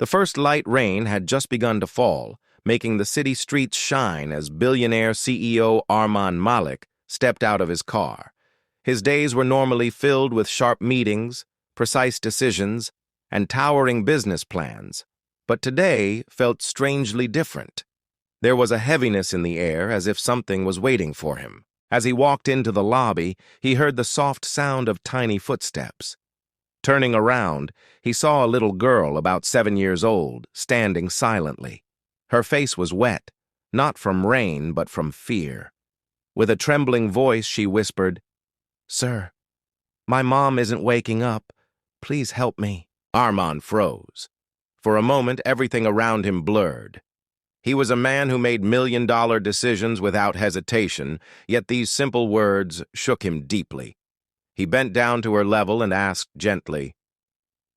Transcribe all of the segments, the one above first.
The first light rain had just begun to fall, making the city streets shine as billionaire CEO Arman Malik stepped out of his car. His days were normally filled with sharp meetings, precise decisions, and towering business plans, but today felt strangely different. There was a heaviness in the air, as if something was waiting for him. As he walked into the lobby, he heard the soft sound of tiny footsteps. Turning around, he saw a little girl about 7 years old, standing silently. Her face was wet, not from rain, but from fear. With a trembling voice, she whispered, "Sir, my mom isn't waking up. Please help me." Arman froze. For a moment, everything around him blurred. He was a man who made million-dollar decisions without hesitation, yet these simple words shook him deeply. He bent down to her level and asked gently,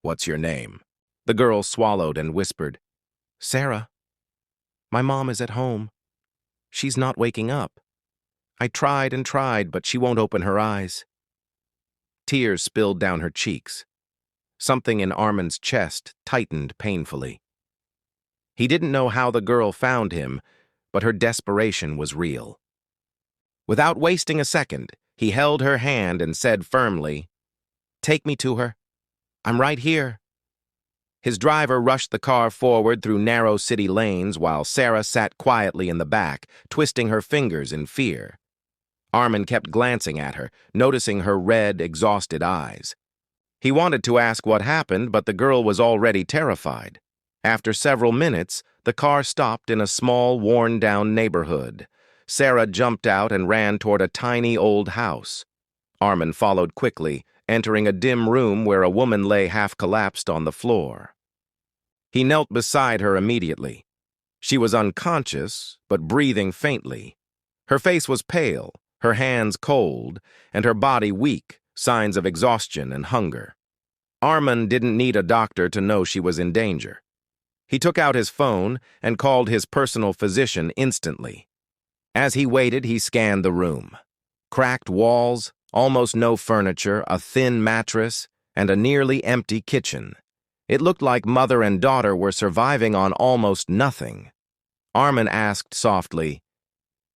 "What's your name?" The girl swallowed and whispered, "Sarah. My mom is at home. She's not waking up. I tried and tried, but she won't open her eyes." Tears spilled down her cheeks. Something in Arman's chest tightened painfully. He didn't know how the girl found him, but her desperation was real. Without wasting a second, he held her hand and said firmly, "Take me to her. I'm right here." His driver rushed the car forward through narrow city lanes while Sarah sat quietly in the back, twisting her fingers in fear. Arman kept glancing at her, noticing her red, exhausted eyes. He wanted to ask what happened, but the girl was already terrified. After several minutes, the car stopped in a small, worn-down neighborhood. Sarah jumped out and ran toward a tiny old house. Arman followed quickly, entering a dim room where a woman lay half-collapsed on the floor. He knelt beside her immediately. She was unconscious, but breathing faintly. Her face was pale, her hands cold, and her body weak, signs of exhaustion and hunger. Arman didn't need a doctor to know she was in danger. He took out his phone and called his personal physician instantly. As he waited, he scanned the room. Cracked walls, almost no furniture, a thin mattress, and a nearly empty kitchen. It looked like mother and daughter were surviving on almost nothing. Arman asked softly,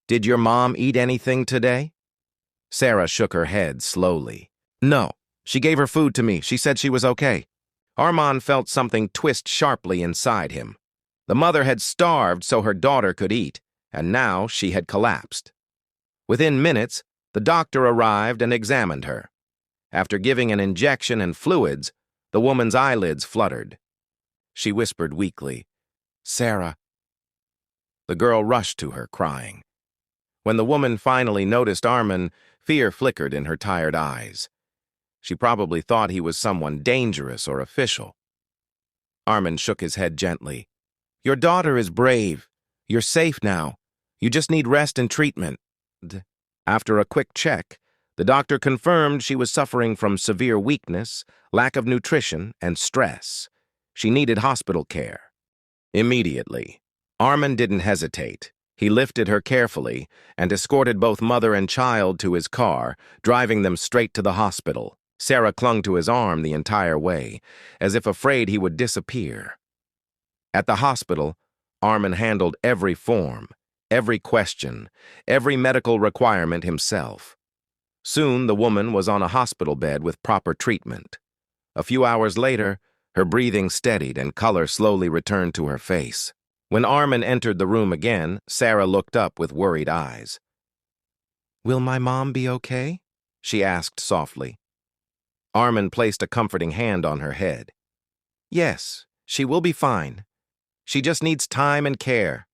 "Did your mom eat anything today?" Sarah shook her head slowly. "No, she gave her food to me. She said she was okay." Arman felt something twist sharply inside him. The mother had starved so her daughter could eat, and now she had collapsed. Within minutes, the doctor arrived and examined her. After giving an injection and fluids, the woman's eyelids fluttered. She whispered weakly, "Sarah." The girl rushed to her, crying. When the woman finally noticed Arman, fear flickered in her tired eyes. She probably thought he was someone dangerous or official. Arman shook his head gently. "Your daughter is brave. You're safe now. You just need rest and treatment." After a quick check, the doctor confirmed she was suffering from severe weakness, lack of nutrition, and stress. She needed hospital care. Immediately, Arman didn't hesitate. He lifted her carefully and escorted both mother and child to his car, driving them straight to the hospital. Sarah clung to his arm the entire way, as if afraid he would disappear. At the hospital, Arman handled every form, every question, every medical requirement himself. Soon the woman was on a hospital bed with proper treatment. A few hours later, her breathing steadied and color slowly returned to her face. When Arman entered the room again, Sarah looked up with worried eyes. "Will my mom be okay?" she asked softly. Arman placed a comforting hand on her head. "Yes, she will be fine. She just needs time and care."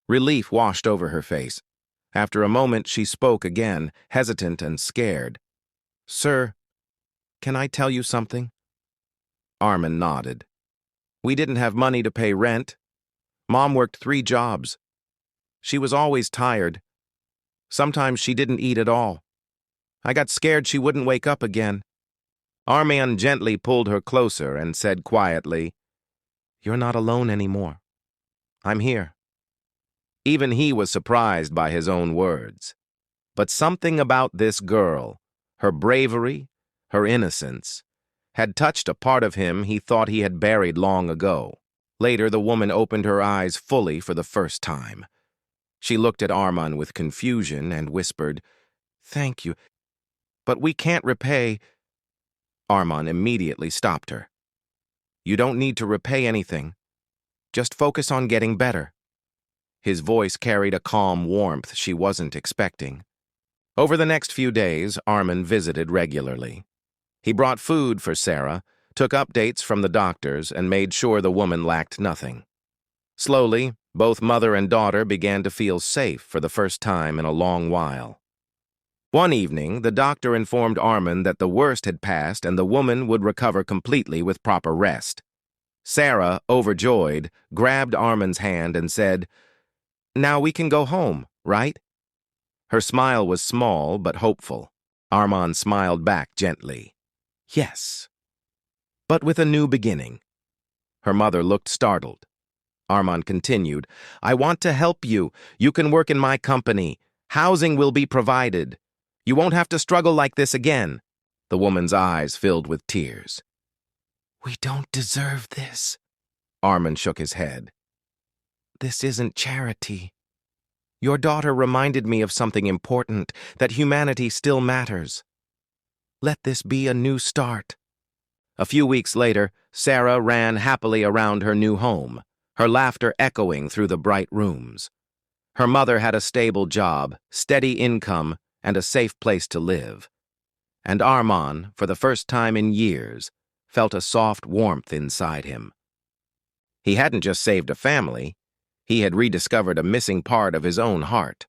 Relief washed over her face. After a moment, she spoke again, hesitant and scared. "Sir, can I tell you something?" Arman nodded. "We didn't have money to pay rent. Mom worked 3 jobs. She was always tired. Sometimes she didn't eat at all. I got scared she wouldn't wake up again." Arman gently pulled her closer and said quietly, "You're not alone anymore. I'm here." Even he was surprised by his own words. But something about this girl, her bravery, her innocence, had touched a part of him he thought he had buried long ago. Later, the woman opened her eyes fully for the first time. She looked at Arman with confusion and whispered, "Thank you, but we can't repay." Arman immediately stopped her. "You don't need to repay anything. Just focus on getting better." His voice carried a calm warmth she wasn't expecting. Over the next few days, Arman visited regularly. He brought food for Sarah, took updates from the doctors, and made sure the woman lacked nothing. Slowly, both mother and daughter began to feel safe for the first time in a long while. One evening, the doctor informed Arman that the worst had passed and the woman would recover completely with proper rest. Sarah, overjoyed, grabbed Arman's hand and said, "Now we can go home, right?" Her smile was small but hopeful. Arman smiled back gently. "Yes, but with a new beginning." Her mother looked startled. Arman continued, "I want to help you. You can work in my company. Housing will be provided. You won't have to struggle like this again." The woman's eyes filled with tears. "We don't deserve this." Arman shook his head. "This isn't charity. Your daughter reminded me of something important, that humanity still matters. Let this be a new start." A few weeks later, Sarah ran happily around her new home, her laughter echoing through the bright rooms. Her mother had a stable job, steady income, and a safe place to live. And Arman, for the first time in years, felt a soft warmth inside him. He hadn't just saved a family, he had rediscovered a missing part of his own heart.